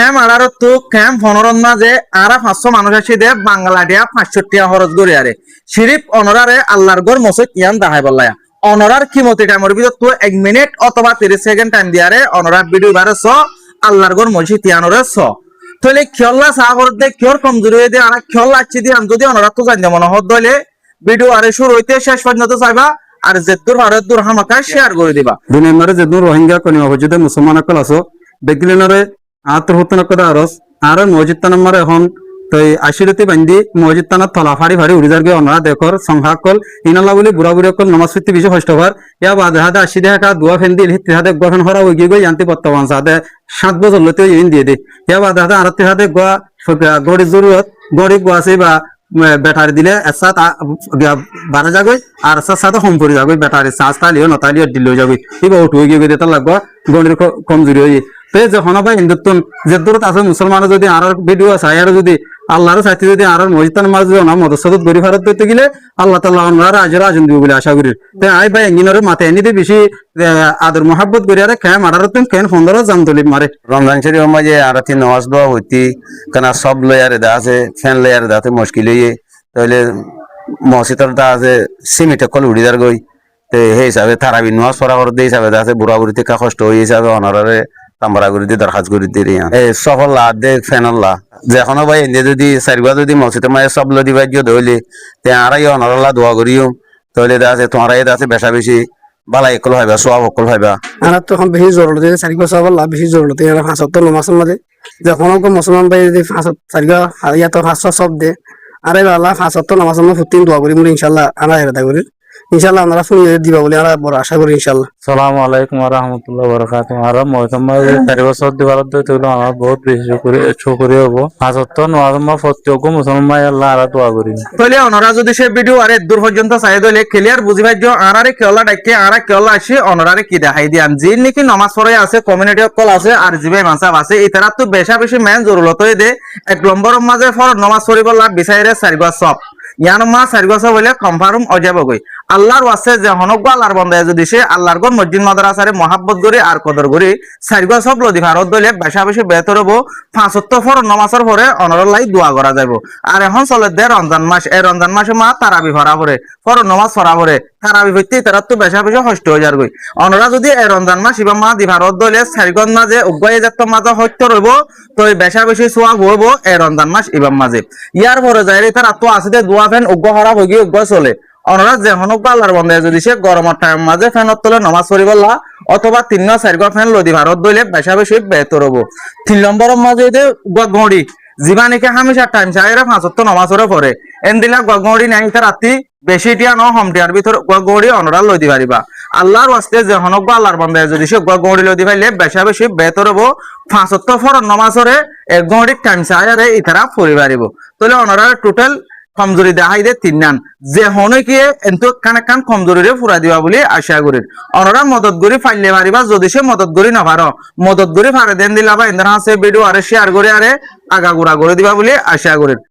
খেম আড়ার তো খেম ফনরন মাঝে আরা 500 মানুষ আসি দে বাংলা দিয়া 500 টিয়া খরচ করি আরে শিরিপ অনরারে আল্লাহর গর মসজিদ ইয়ান দাহাই বল্লায়া অনরার কিমতি টাইমের ভিতর তো 1 মিনিট অথবা 30 সেকেন্ড টাইম দিয়ারে অনরার ভিডিও বারে স আল্লাহর গর মসজিদ ইয়ানরে স তাহলে খেলা সাগর দে কিয়র কমজোরি হয়ে দে আর খেলা আছি দি আম যদি অনরা তো জানি মনে হদ দলে ভিডিও আরে শুরু হইতে শেষ পর্যন্ত চাইবা আর যেদুর ভারত দূর হামাকা শেয়ার করে দিবা দুই নম্বরে যেদুর রোহিঙ্গা কনিমা হজুদে মুসলমান অকল আছো বেগলিনরে আত্মহত্যা আরস আর মসজিদ নম্বরে এখন তই আশিরতি বান্ধি মসজিদ তানা তলা ফাড়ি ফাড়ি উড়ি যার গে অনরা দেখর সংহাকল ইনালা বলি বুড়া বুড়ি অকল নমাজ ফিরতে বেশি কষ্ট হবার ইয়া বাদে হাতে আশি দেখা দুয়া ফেন দিল হিতে হাতে গোয়া ফেন হরা উগি গই জানতে বর্তমান সাথে 7 বছর লতে ইন দিয়ে দে ইয়া বাদে হাতে আরতে হাতে গোয়া গড়ি জরুরত গড়ি গোয়াছে বা ব্যাটারি দিলে এসাত বারা যাগই আর সাথে হোম পরি যাগই ব্যাটারি চার্জ তালিও নতালিও দিল যাগই ইবা উঠু গিয়ে গিয়ে তা লাগবা গণির কমজোরি হই তে যখন ভাই হিন্দুত্বন যে দূরত আছে মুসলমান যদি আর ভিডিও চাই আর যদি আল্লাহর সাথে যদি আর মসজিদের মাঝে না মদসদত গরি ভারত দিতে গেলে আল্লাহ তাআলা ওনারা আজরা আজম দিব বলে আশা করি তে আই ভাই ইঞ্জিনিয়ার মাথা এনিতে বেশি আদর মোহাব্বত করি আর খেয়ে মারারতন কেন 15 জান দলিব মারে রমজান শরীফ মাঝে আরতি নামাজ দোয়া হইতি কেন সব লয়ারে দা আছে ফ্যান লয়ারে দাতে মুশকিল হইয়ে তাহলে মসজিদের দা আছে সিমেন্ট কল উড়িদার গই তে সেই হিসাবে তারাবি নামাজ পড়া করতে হিসাবে দা আছে বুড়া বুড়িতে কা কষ্ট হই হিসাবে অনারে তাম্বারা করে দিয়ে দরখাস্ত করে দিয়ে এই সফল দে ফেনাল্লা যেখনো ভাই এনে যদি চারিবা যদি মসজিদে মাঝে সব লদি ভাজ্য ধরলে তে আরাই অনারাল্লা দোয়া করিও তাহলে দা আছে তোমার দা আছে বেশা বেশি বালা একল ভাইবা সব অকল ভাইবা আর তো এখন বেশি জরুরত চারি বছর লাভ বেশি জরুরত এরা 75 নমাসের মাঝে যখন মুসলমান ভাই যদি 5 ইয়াতো 500 সব দে আরে বালা 75 নমাসের মধ্যে ফুটিন দোয়া করি ইনশাআল্লাহ আমরা এরাদা করি ইনশাআল্লাহ আমরা শুনে দিবা বলে আমরা বড় আশা করি ইনশাআল্লাহ। সালামু আলাইকুম ওয়া রাহমাতুল্লাহি ওয়া বারাকাতুহু। আর মোহাম্মদ 4 বছর দিবারত হইলো আমার বহুত বেশি শুকরিয়া হবো হাজত নওয়াজমা প্রত্যেক মুসলমান আল্লাহ আর দোয়া করি তাহলে অনরা যদি সে ভিডিও আরে দূর পর্যন্ত চাই দলে ক্লিয়ার বুঝি ভাই যে আরারে কেলা ডাকে আরা কেলা আসে অনরারে কি দেখাই দিয়ান যে নাকি নামাজ পড়ে আছে কমিউনিটি কল আছে আর জিবে মানসাব আছে এটারা তো বেশা বেশি মেন জরুরত হই দে 1 নম্বর মাঝে ফরজ নামাজ পড়িব লাভ বিচাইরে সারিগা সব ইয়ান মা সারিগা সব হইলে কনফার্ম অজাব গই আল্লাহর ওয়াসে যে হনক আল্লাহর বান্দায় যদি সে আল্লাহর গন মসজিদ মাদ্রাসারে মহব্বত করি আর কদর করি সারিগা সব লদি ভারত দলে বেশা বেশি বেহতর হবো 75 ফরজ নামাজের পরে অনর লাই দোয়া করা যাইব আর এখন চলে দে রমজান মাস এই রমজান মাসে মা তারাবি ভরা পড়ে ফরজ নামাজ পড়া পড়ে তারাবি হইতে তারা তো বেশা বেশি কষ্ট হয়ে যার গই অনরা যদি এই রমজান মাস ইবা মা দি ভারত দলে সারিগন মাঝে উগয়ে যত মাঝে হত্য রইব তো বেশা বেশি সোয়াব হইব এই রমজান মাস ইবাম মাঝে ইয়ার পরে যাইরে তারা তো আছে দোয়া ফেন উগ্গ হারা হই গিয়ে উগ্গ চলে অনরা যে হনক আল্লাহর বান্দা যদি সে গরমের টাইম মাঝে ফ্যানত তলে নামাজ পড়িবলা অথবা 3-4 ফ্যান লদি ভারত দইলে বেশা বেশি বেহতর হবো 3 নম্বরের মাঝে দে গড়ি জীবানিকে হামেশা টাইম চাইরা 5 নামাজরে পড়ে এন্দিলা গড়ি নাই রাতি বেশি টিয়া ন হমটিয়ার ভিতর গড়ি অনরা লদি পারিবা আল্লাহর ওয়াস্তে যে হনক আল্লাহর বান্দা যদি সে গড়ি লদি পাইলে বেশা বেশি বেহতর হবো 5 ফরজ নামাজরে 1 গড়ি টাইম চাইরে ইতারা পড়ি পারিব তাহলে অনরা টোটাল কমজোরি দেখাই দে 3 নান যে হনে কি এন্ত কান কমজোরি রে পুরা দিবা বলে আশা করি অনরা মদত করি ফাইলে মারিবা যদি সে মদত করি না পারো মদত করি ফারে দেন দিলা বা ইন্দ্রা আছে ভিডিও আরে শেয়ার করে আরে আগা গুড়া করে দিবা বলে আশা করি।